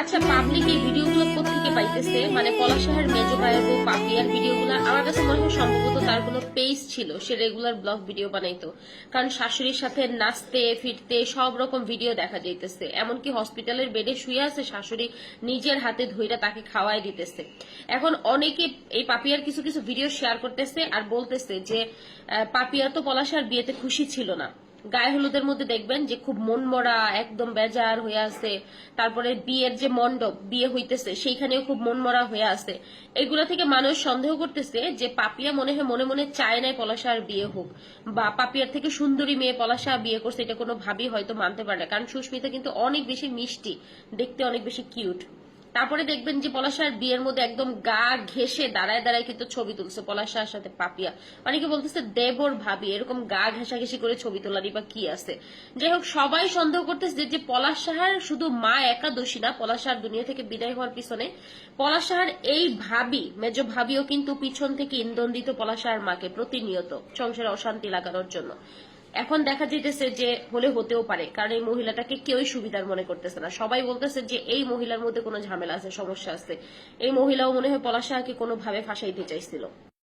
আচ্ছা, পাবলিক এই ভিডিওগুলো কোত্থেকে পাইতেছে? মানে পলাশাহের মেজো ভাইয়ের বউ পাপিয়ার ভিডিওগুলো আমার কাছে মনে হয় সম্ভবত তার কোনো পেজ ছিল, সে রেগুলার ব্লগ ভিডিও বানাইতো। কারণ শাশুড়ির সাথে নাচতে ফিরতে সব রকম ভিডিও দেখা যাইতেছে, এমনকি হসপিটালের বেডে শুয়ে আছে, শাশুড়ি নিজের হাতে ধইরা তাকে খাওয়াই দিতেছে। এখন অনেকে এই পাপিয়ার কিছু কিছু ভিডিও শেয়ার করতেছে আর বলতেছে যে পাপিয়া তো পলাশার বিয়েতে খুশি ছিল না। গায়ে হলুদের মধ্যে দেখবেন যে খুব মনমরা, একদম বেজার হয়ে আছে। তারপরে বিয়ের যে মণ্ডপ, বিয়ে হইতেছে সেইখানেও খুব মনমরা হয়ে আছে। এগুলা থেকে মানুষ সন্দেহ করতেছে যে পাপিয়া মনে হয় মনে মনে চায় নাই পলাশার বিয়ে হোক, বা পাপিয়ার থেকে সুন্দরী মেয়ে পলাশা বিয়ে করছে এটা কোনো ভাবি হয়তো মানতে পারে না। কারণ সুস্মিতা কিন্তু অনেক বেশি মিষ্টি, দেখতে অনেক বেশি কিউট। তারপরে দেখবেন যে পলাশার বিয়ের মধ্যে একদম গা ঘেসে দাঁড়ায় দাঁড়ায় কিন্তু ছবি তুলছে পলাশার সাথে পাপিয়া। অনেকে বলতেছে দেবর ভাবি, এরকম গা ঘেঁষাঘেঁষি করে ছবি তোলারই বা কি আছে। যাই হোক, সবাই সন্দেহ করতেছে যে পলাশ সাহার শুধু মা একা দোষী না, পলাশ সাহার দুনিয়া থেকে বিদায় হওয়ার পিছনে পলাশ সাহার এই ভাবি, মেজ ভাবিও কিন্তু পিছন থেকে ইন্ধন দিত পলাশ সাহার মাকে প্রতিনিয়ত সংসারে অশান্তি লাগানোর জন্য। এখন দেখা যেতেছে যে হলে হতেও পারে, কারণ এই মহিলাটাকে কেউই সুবিধার মনে করতেছে না। সবাই বলতেছে যে এই মহিলার মধ্যে কোনো ঝামেলা আছে, সমস্যা আছে। এই মহিলাও মনে হয় পলাশ সাহাকে কোনোভাবে ফাঁসাইতে চাইছিল।